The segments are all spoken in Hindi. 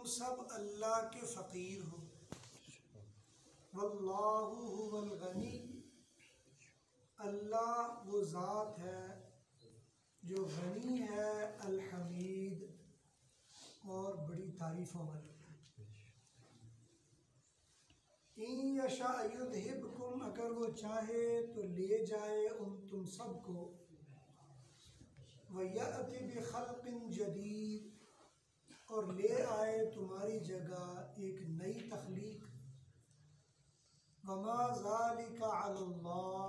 सब अल्लाह के फ़कीर हो। वल्लाहु हुवल गनी, अल्लाह वो ज़ात है जो गनी है, अल हमीद और बड़ी तारीफ़ों वाली है। इन यशा युज़हिबकुम, अगर वो चाहे तो ले जाए तुम सबको। व यअति बिखल्क़िन जदीद, और ले आए तुम्हारी जगह एक नई तख्लीक। वमा ज़ालिका अलल्लाह,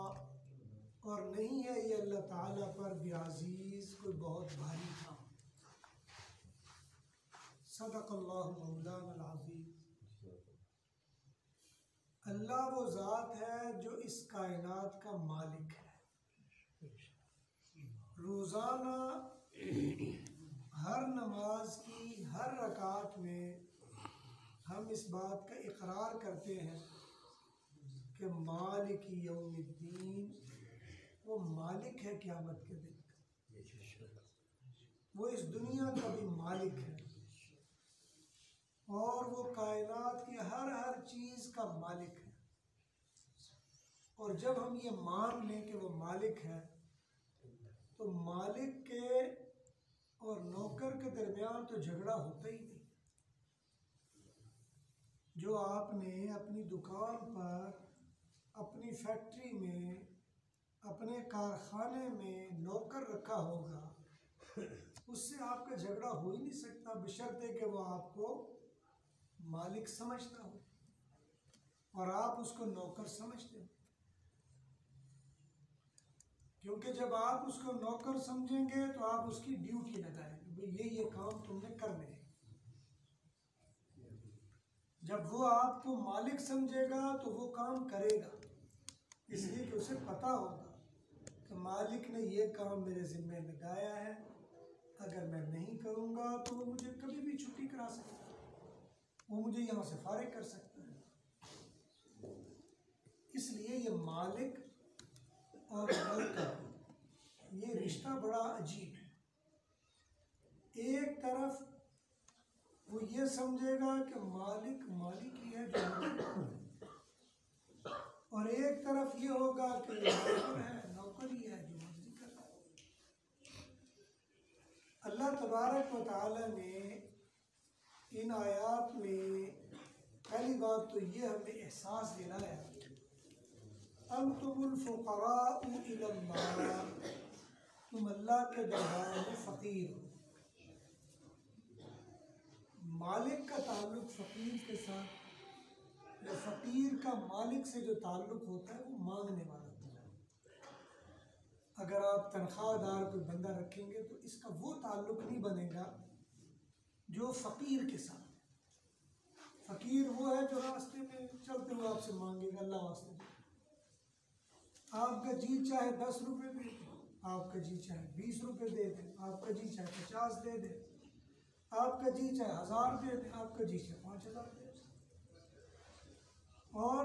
और नहीं है ये अल्लाह ताला पर बिअज़ीज़, कोई बहुत भारी काम। सदक़ल्लाहु मौलाना अज़ीम। अल्लाह वो ज़ात है जो इस कायनात का मालिक है। रोज़ाना हर नमाज की हर रकात में हम इस बात का इकरार करते हैं कि मालिक यौमिद्दीन, वो मालिक है क़यामत के दिन का। वो इस दुनिया का भी मालिक है और वो कायनात की हर चीज़ का मालिक है। और जब हम ये मान लें कि वो मालिक है, तो मालिक के और नौकर के दरमियान तो झगड़ा होता ही नहीं। जो आपने अपनी दुकान पर, अपनी फैक्ट्री में, अपने कारखाने में नौकर रखा होगा, उससे आपका झगड़ा हो ही नहीं सकता, बशर्ते कि वो आपको मालिक समझता हो और आप उसको नौकर समझते हो। क्योंकि जब आप उसको नौकर समझेंगे तो आप उसकी ड्यूटी लगाएंगे, भाई ये काम तुमने करने हैं। जब वो आपको मालिक समझेगा तो वो काम करेगा, इसलिए कि उसे पता होगा कि मालिक ने ये काम मेरे ज़िम्मे लगाया है, अगर मैं नहीं करूँगा तो वो मुझे कभी भी छुट्टी करा सकता है, वो मुझे यहाँ से फारिग कर सकता है। इसलिए ये मालिक और नौकर, ये रिश्ता बड़ा अजीब है। एक तरफ वो ये समझेगा कि मालिक मालिक ही है जो, और एक तरफ ये होगा कि नौकर है, नौकर ही है जो मर्जी कर रहा है। अल्लाह तबारक व तआला ने इन आयात में पहली बात तो ये हमें एहसास दिलाया, अंतुमुल फुक़राउ इलल्लाह, तुम अल्लाह के दरबार में फ़कीर हो। मालिक का ताल्लुक़ फ़कीर के साथ, या फ़कीर का मालिक से जो ताल्लुक़ होता है वो मांगने वाला होता है। अगर आप तनख्वाहदार कोई बंदा रखेंगे तो इसका वो ताल्लुक़ नहीं बनेगा जो फ़कीर के साथ है। फ़कीर वो है जो रास्ते में चलते हुए आपसे मांगेगा, अल्लाह वास्ते दे। आपका जी चाहे 10 रुपये दे दे, आपका जी चाहे 20 रुपये दे दे, आपका जी चाहे 50 दे दे, आपका जी चाहे 1000 दे दे, आपका जी चाहे 5000 दे दे। और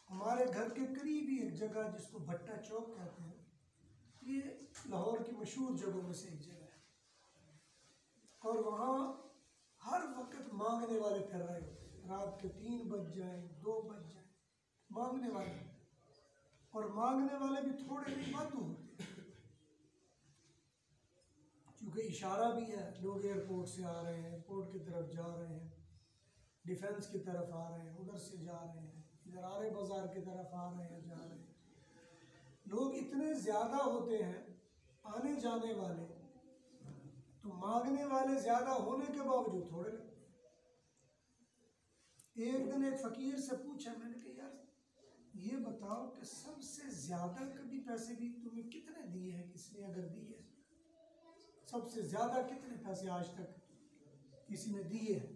हमारे घर के करीब ही एक जगह जिसको भट्टा चौक कहते हैं, ये लाहौर की मशहूर जगहों में से एक जगह है। और वहाँ हर वक्त मांगने वाले फिर रहे होते हैं, रात के 3 बज जाए, 2 बज जाए, मांगने वाले, और मांगने वाले भी थोड़े नहीं वादू होते हैं। क्योंकि इशारा भी है, लोग एयरपोर्ट से आ रहे हैं, एयरपोर्ट की तरफ जा रहे हैं, डिफेंस की तरफ आ रहे हैं, उधर से जा रहे हैं, इधर आरे बाज़ार की तरफ आ रहे हैं, जा रहे हैं। लोग इतने ज़्यादा होते हैं आने जाने वाले, तो मांगने वाले ज़्यादा होने के बावजूद थोड़े लगते हैं। एक दिन एक फ़कीर से पूछा, मैंने कहा यार ये बताओ कि सबसे ज़्यादा कभी पैसे भी तुम्हें कितने दिए हैं, किसने अगर दिए, सबसे ज़्यादा कितने पैसे आज तक किसी ने दिए हैं?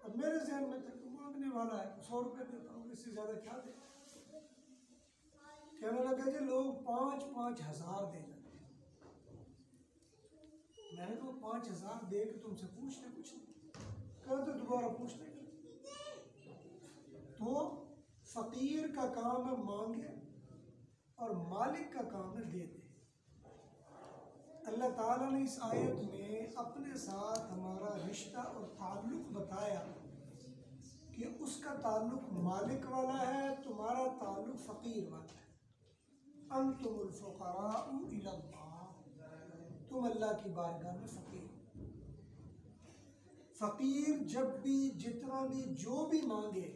अब मेरे ज़हन में था मांगने वाला है, 100 रुपये देता हूँ, इससे ज़्यादा क्या दे। कहने लगा जी लोग 5-5 हज़ार दे जाते हैं। मैंने तो 5,000 दे के तुमसे पूछते कुछ नहीं, कहते तो दोबारा पूछते नहीं। तो फ़कीर का काम है मांगे और मालिक का काम है दे दे। अल्लाह ताला ने इस आयत में अपने साथ हमारा रिश्ता और ताल्लुक़ बताया कि उसका ताल्लुक़ मालिक वाला है, तुम्हारा ताल्लुक़ फ़कीर वाला है। अंतुमुल फुक़राउ इलल्लाह, तुम अल्लाह की बारगाह में फ़कीर। फ़कीर जब भी जितना भी जो भी मांगे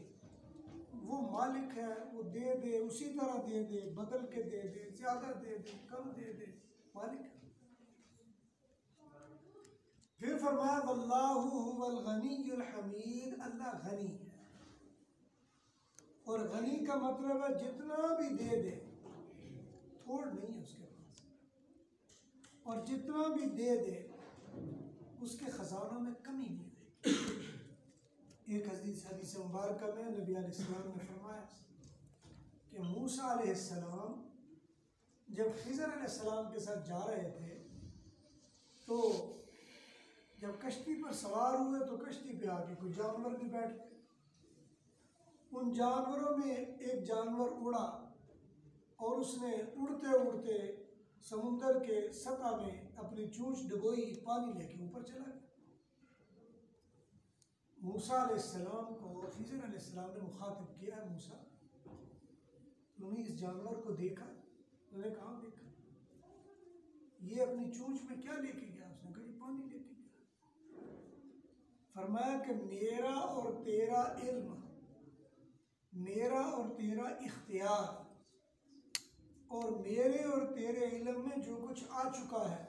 वो मालिक है, वो दे दे, उसी तरह दे दे, बदल के दे दे, ज़्यादा दे दे, कम दे दे, मालिक है। फिर फरमाया वल्लाहु हुवल गनियुल हमीद, अल्लाह गनी है। और गनी का मतलब है जितना भी दे दे थोड़ नहीं है उसके पास, और जितना भी दे दे उसके खजानों में कमी नहीं है। एक हदीस मुबारक में नबी अलैहिस्सलाम ने फरमाया कि मूसा अलैहिस्सलाम जब खिज़र अलैहिस्सलाम के साथ जा रहे थे तो जब कश्ती पर सवार हुए तो कश्ती पे आके कुछ जानवर भी बैठ गए। उन जानवरों में एक जानवर उड़ा और उसने उड़ते उड़ते समुंदर के सतह में अपनी चोंच डुबोई, पानी लेके ऊपर चला गया। मूसा अलैहिस्सलाम को खिज़र अलैहिस्सलाम ने मुखातिब किया, है मूसा तुमने इस जानवर को देखा? उन्होंने कहा देखा। ये अपनी चोंच में क्या लेके गया? उसने कहा पानी लेके गया। फरमाया कि मेरा और तेरा इल्म, मेरा और तेरा इख्तियार और मेरे और तेरे इल्म में जो कुछ आ चुका है,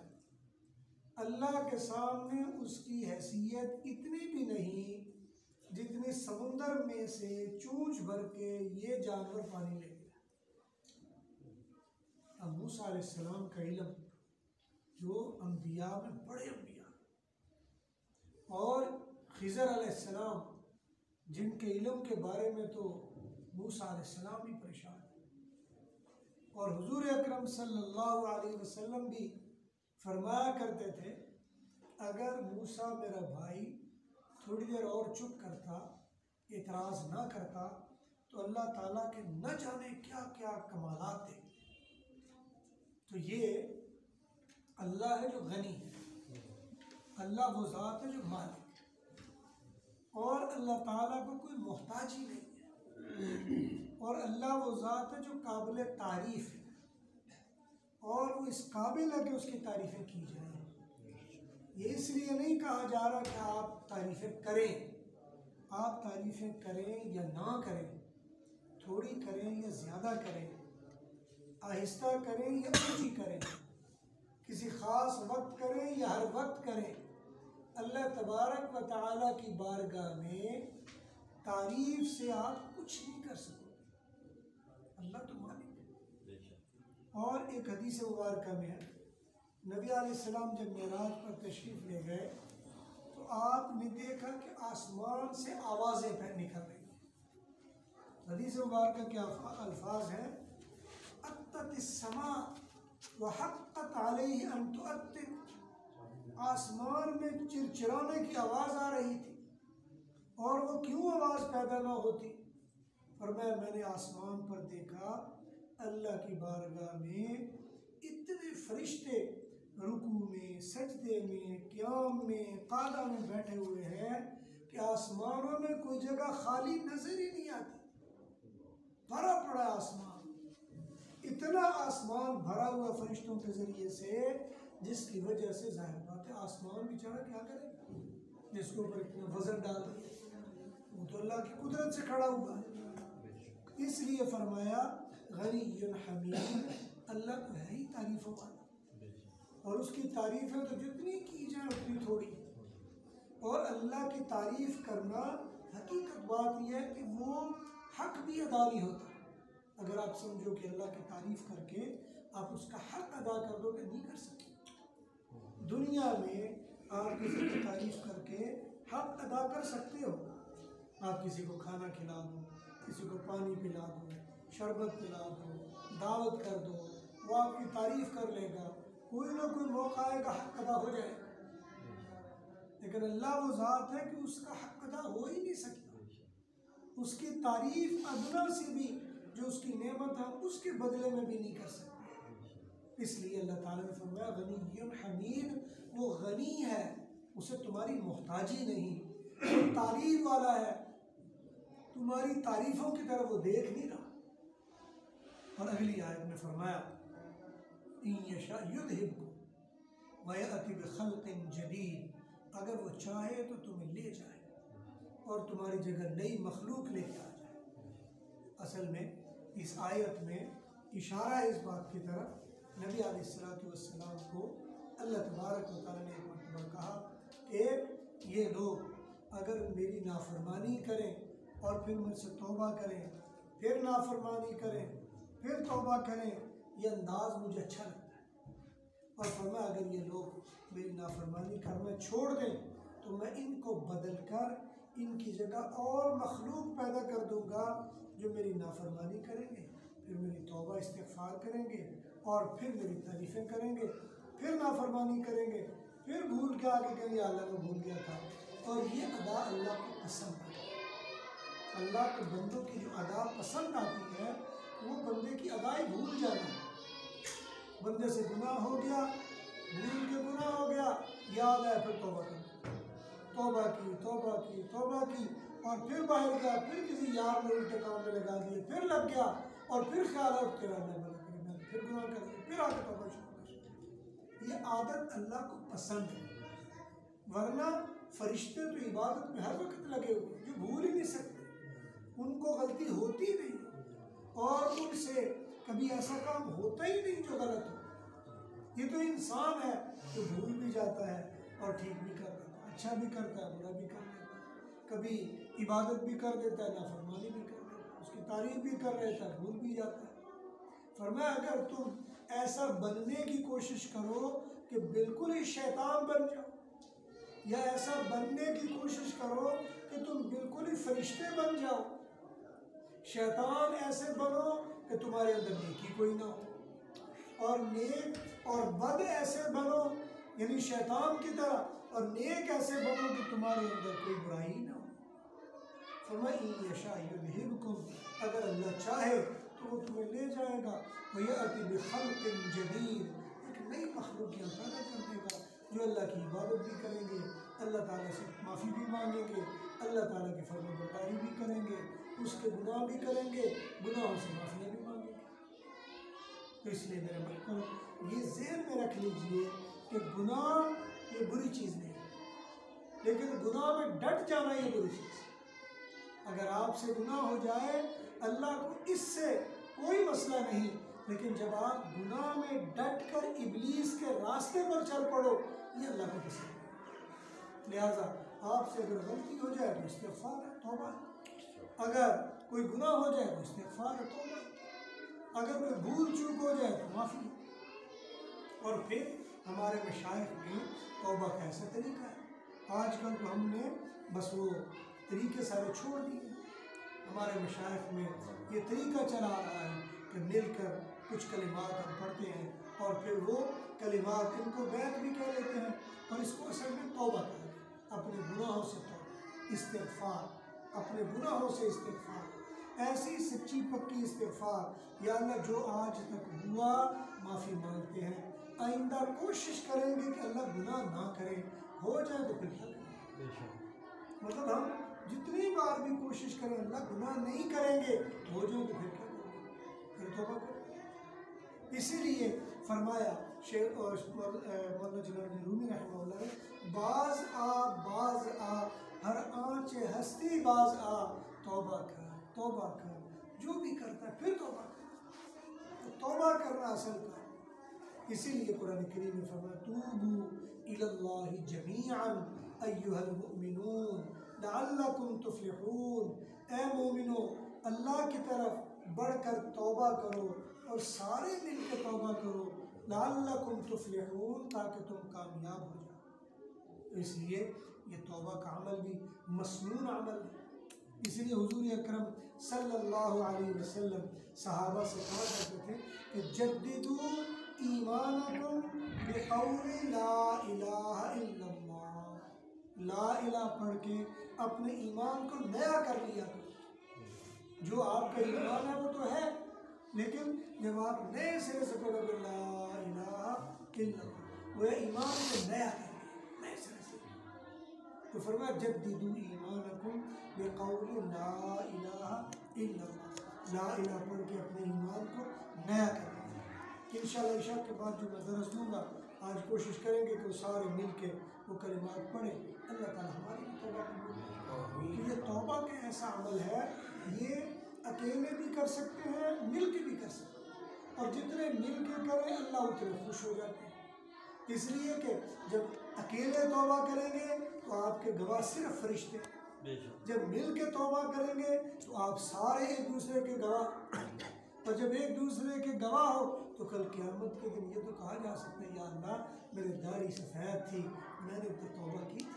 अल्लाह के सामने उसकी हैसियत इतनी भी नहीं जितनी समुंदर में से चोंच भर के ये जानवर पानी ले गया। अब मूसा अलैहिस्सलाम का इल्म जो अंबिया में बड़े अंबिया, और खिज़र अलैहिस्सलाम जिनके इल्म के बारे में तो मूसा अलैहिस्सलाम भी परेशान है। और हुजूर अकरम सल्लल्लाहु अलैहि वसल्लम भी फरमाया करते थे अगर मूसा मेरा भाई थोड़ी देर और चुप करता, एतराज़ ना करता, तो अल्लाह ताला के न जाने क्या क्या कमालात थे। तो ये अल्लाह है जो गनी है, अल्लाह वो ज़ात है जो मालिक है, और अल्लाह ताला को कोई मोहताजी नहीं है, और अल्लाह वो ज़ात है जो काबिल तारीफ़ है, और वो इस काबिल है कि उसकी तारीफ़ें की जाएँ। ये इसलिए नहीं कहा जा रहा कि आप तारीफ़ें करें, आप तारीफ़ें करें या ना करें, थोड़ी करें या ज़्यादा करें, आहिस्ता करें या ऊँची करें, किसी ख़ास वक्त करें या हर वक्त करें, अल्लाह तबारक व तआला की बारगाह में तारीफ़ से आप कुछ नहीं कर सकोगे। अल्लाह तो मालिक है। और एक हदीस मुबारक में है, नबी अलैहिस्सलाम जब मेराज पर तशरीफ़ ले गए तो आपने देखा कि आसमान से आवाज़ें निकल रही हैं। हदीस मुबारक के अल्फाज हैं अत्ततिस्समा व हक़्क़त अलैहि अन तुअत्तित, आसमान में चिरचिराने की आवाज़ आ रही थी, और वो क्यों आवाज़ पैदा ना होती? फरमाया मैंने आसमान पर देखा अल्लाह की बारगाह में इतने फरिश्ते रुकू में, सजदे में, क़याम में, क़ादा में बैठे हुए हैं कि आसमानों में कोई जगह खाली नजर ही नहीं आती, भरा पड़ा आसमान। इतना आसमान भरा हुआ फरिश्तों के ज़रिए से, जिसकी वजह से जाहिर बात है आसमान बेचारा क्या करेगा, जिसके ऊपर इतना वज़न डाल दिया, वो तो अल्लाह की कुदरत से खड़ा हुआ है। इसलिए फरमाया गनियुन हमीद, अल्लाह तो है ही तारीफ़ों वाला, और उसकी तारीफ़ें तो जितनी की जाए उतनी थोड़ी। और अल्लाह की तारीफ़ करना हकीकत बात यह है कि वो हक भी अदा नहीं होता। अगर आप समझो कि अल्लाह की तारीफ़ करके आप उसका हक अदा कर दोगे, नहीं कर सकते। दुनिया में आप किसी की तारीफ़ करके हक अदा कर सकते हो। आप किसी को खाना खिला दो, किसी को पानी पिला दो, शरबत पिला दो, दावत कर दो, वो आपकी तारीफ़ कर लेगा, कोई ना कोई मौका आएगा हक अदा हो जाएगा। लेकिन अल्लाह वो ज़ात है कि उसका हक अदा हो ही नहीं सकता। उसकी तारीफ़ अदना से भी जो उसकी नेमत है उसके बदले में भी नहीं कर सकते। इसलिए अल्लाह ताला ने फरमाया गनियुन हमीद, वो गनी है, उसे तुम्हारी मोहताजी नहीं, वो तारीफ वाला है, तुम्हारी तारीफों की तरफ वो देख नहीं रहा। और अगली आयत में फरमाया इन यशा युद्धिबकुम व यअति बिखल्क़िन जदीद, अगर वो चाहे तो तुम्हें ले जाए और तुम्हारी जगह नई मखलूक लेके आ जाए। असल में इस आयत में इशारा है इस बात की तरफ नबी अलैहिस्सलातु वस्सलाम को अल्लाह तबारक व तआला ने एक मरतबा कहा कि ये लोग अगर मेरी नाफरमानी करें और फिर मुझसे तौबा करें, फिर नाफरमानी करें, फिर तौबा करें, ये अंदाज़ मुझे अच्छा लगता है। और फरमाया अगर ये लोग मेरी नाफरमानी करना छोड़ दें तो मैं इनको बदल कर इनकी जगह और मखलूक पैदा कर दूंगा जो मेरी नाफरमानी करेंगे, फिर मेरी तौबा इस्तिग़फ़ार करेंगे और फिर मेरी तारीफ़ें करेंगे, फिर नाफरमानी करेंगे, फिर भूल के आगे कहेंगे अल्लाह को भूल गया था। और ये अदा अल्लाह को पसंद है। अल्लाह के बंदों की जो अदा पसंद आती है वो बंदे की अदाई भूल जाना है। बंदे से गुनाह हो गया, भूल के गुनाह हो गया, याद आया फिर तौबा कर, तौबा की तौबा की तौबा की और फिर बाहर गया, फिर किसी यार ने उल्टे काम में लगा दिए, फिर लग गया और फिर ख्याल उठते हुए फिर गुनाह कर दिया, फिर आगे तौबा शुरू कर। ये आदत अल्लाह को पसंद है, वरना फरिश्ते तो इबादत में हर वक्त लगे हुए जो भूल ही नहीं सकते, उनको गलती होती नहीं और उनसे कभी ऐसा काम होता ही नहीं जो गलत हो। ये तो इंसान है जो भूल भी जाता है और ठीक भी कर देता है, अच्छा भी करता है, बुरा भी कर देता है, कभी इबादत भी कर देता है, नाफरमानी भी कर देता है, उसकी तारीफ भी कर देता है, भूल भी जाता है। फरमाया अगर तुम ऐसा बनने की कोशिश करो कि बिल्कुल ही शैतान बन जाओ, या ऐसा बनने की कोशिश करो कि तुम बिल्कुल ही फरिश्ते बन जाओ, शैतान ऐसे बनो कि तुम्हारे अंदर नेकी कोई ना हो, और नेक और बद ऐसे बनो यानी शैतान की तरह, और नेक ऐसे बनो कि तुम्हारे अंदर कोई बुराई ना हो। फरमाया यशा युज़हिबकुम, अगर अल्लाह चाहे तो वो तुम्हें ले जाएगा, व यअति बिखल्क़िन जदीद, एक नई मखलूक पैदा कर देगा जो अल्लाह की इबादत भी करेंगे, अल्लाह ताला से माफ़ी भी मांगेंगे, अल्लाह ताला की फरमाबरदारी भी करेंगे, उसके गुनाह भी करेंगे, गुनाहों से माफ़िया भी मांगेंगे। तो इसलिए मेरे बच्चों ये ज़हन में रख लीजिए कि गुनाह ये बुरी चीज़ नहीं है, लेकिन गुनाह में डट जाना ये बुरी चीज़ है। अगर आपसे गुनाह हो जाए अल्लाह को इससे कोई मसला नहीं, लेकिन जब आप गुनाह में डट कर इब्लीस के रास्ते पर चल पड़ो ये अल्लाह को पसंद है। लिहाजा आपसे अगर गलती हो जाए तो इस्तिग़फ़ार है, तौबा है, अगर कोई गुनाह हो जाए तो इस्तिग़फ़ार है, तौबा है, अगर कोई भूल चूक हो जाए तो माफ़ी है। और फिर हमारे मशाइख में तौबा का ऐसा तरीका है, आजकल तो हमने बस वो तरीके सारे छोड़ दिए। हमारे मशाइख में ये तरीका चला आ रहा है कि मिलकर कुछ कलिमात हम पढ़ते हैं और फिर वो कलिमात इनको बैत भी कह लेते हैं, और इसको असल में तौबा कहते हैं। अपने गुनाहों से तौबा, इस्तिग़फ़ार, अपने गुनाहों से इस्तिग़फ़ार, ऐसी सच्ची पक्की इस्तिग़फ़ार, या अल्लाह जो आज तक हुआ माफ़ी मांगते हैं, आइंदा कोशिश करेंगे कि अल्लाह गुनाह ना करे, हो जाए तो फिर क्या करें। मतलब हम जितनी बार भी कोशिश करें अल्लाह गुनाह नहीं करेंगे, हो जाए तो फिर क्या करेंगे, फिर तौबा करें। इसीलिए फरमाया शेख मौलाना जलालुद्दीन रूमी रहमतुल्लाह ने, बाज आ हर आँच हस्ती बाज आ, तौबा कर जो भी करता है फिर तौबा कर, तो तौबा करना असल का। इसीलिए कुरान करीम में फरमाया तूबू इलल्लाहि जमीअन अय्युहल मुमिनून लअल्लकुम तुफ्लिहून, ए मोमिनो अल्लाह की तरफ बढ़कर तौबा करो और सारे मिलकर तौबा करो, लअल्लकुम तुफ्लिहून, ताकि तुम कामयाब हो जाओ। तो इसलिए ये तौबा का अमल भी मसनून अमल है। इसलिए हुजूर अकरम सल्लल्लाहु अलैहि वसल्लम सहाबा से कहा करते थे कि जद्दिदू ईमानकुम बिक़ौली ला इलाहा इल्लल्लाह, ला इलाहा पढ़ के अपने ईमान को नया कर लिया करो। जो आपका ईमान है वो तो है, लेकिन जब आप नए सिरे से पढ़ोगे ला इलाहा इल्लल्लाह, वो ईमान को नया करेंगे नए सिरे से, तो फरमाया जद्दिदू ईमानकुम बिक़ौलि ला इलाहा इल्लल्लाह, ला इलाहा पढ़ के अपने ईमान को नया करें। इंशाअल्लाह इशा के बाद जो मैं दरस दूँगा आज कोशिश करेंगे कि वो सारे मिल के वो कलिमात पढ़ें। अल्लाह ताला हमारी भी तौबा कबूल करे। कि ये तौबा का ऐसा अमल है, ये अकेले भी कर सकते हैं, मिल के भी कर सकते हैं, और जितने मिल के करें अल्लाह उतने खुश हो जाते हैं। इसलिए कि जब अकेले तौबा करेंगे तो आपके गवाह सिर्फ फरिश्ते, जब मिल के तौबा करेंगे तो आप सारे एक दूसरे के गवाह, और जब एक दूसरे के गवाह हो तो कल क़यामत के दिन ये तो कहा जा सकता है या अल्लाह मेरी दाढ़ी सफ़ेद थी, मैंने तो तौबा की थी,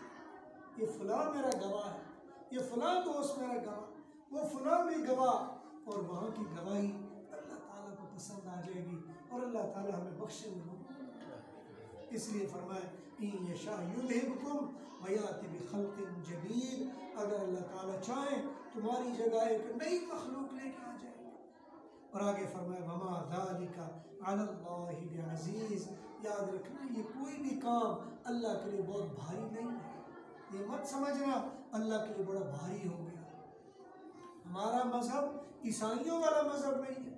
ये फ़लाँ मेरा गवाह है, ये फ़लाँ दोस्त मेरा गवाह, वो फ़लाँ भी गवाह, और वहाँ की गवाही अल्लाह ताला को पसंद आ जाएगी और अल्लाह ताला हमें बख्शे में। इसलिए फरमाए इन यशा युज़हिबकुम व याति बिखल्क़िन जदीद, अगर अल्लाह ताला चाहे तुम्हारी जगह एक नई मखलूक लेके आ जाएगा। और आगे फरमाए वमा ज़ालिका अलल्लाहि बिअज़ीज़, याद रखना ये कोई भी काम अल्लाह के लिए बहुत भारी नहीं है, ये मत समझना अल्लाह के लिए बड़ा भारी हो गया। हमारा मज़हब ईसाइयों वाला मज़हब नहीं है।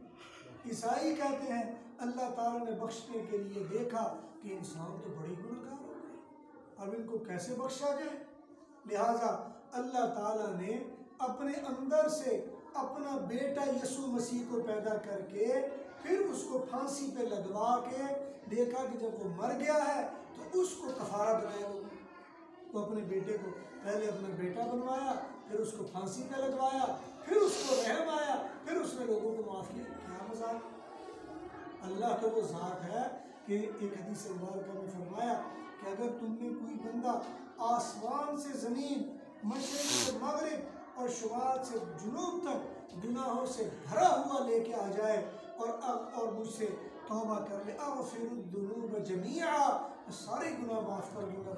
ईसाई कहते हैं अल्लाह ताला ने बख्शने के लिए देखा कि इंसान तो बड़े गुनहगार हो गए, अब इनको कैसे बख्शा जाए, लिहाजा अल्लाह ताला ने अपने अंदर से अपना बेटा यसू मसीह को पैदा करके फिर उसको फांसी पे लगवा के देखा कि जब वो मर गया है तो उसको कफारा बनाया। वो अपने बेटे को पहले अपना बेटा बनवाया, फिर उसको फांसी पे लगवाया, फिर उसको रहम आया, फिर उसने लोगों को माफ़ किया। क्या मजाक! अल्लाह तो वो ज़ात है कि एक हदीस मुबारक में फरमाया कि अगर तुमने कोई बंदा आसमान से ज़मीन, मशरिक़ से मगरिब और शुमाल से जुनूब तक गुनाहों से भरा हुआ लेके आ जाए और मुझसे तौबा कर ले, अग़फ़िरुद्दुनूब जमीआ, सारे गुनाह माफ़ कर दूँगा,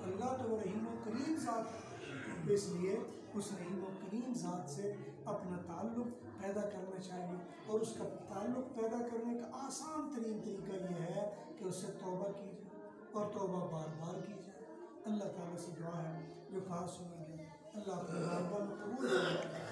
अल्लाह तो वो रहीम व करीम ज़ात है। इसलिए उस रहीम व करीम ज़ात से अपना ताल्लुक़ पैदा करना चाहिए, और उसका ताल्लुक़ पैदा करने का आसान तरीन तरीका ये है कि उससे तौबा की जाए और तौबा बार बार की जाए। अल्लाह ताला से दुआ है जो कहा सुनेंगे अल्लाह अपने बार बार कबूल करेगा।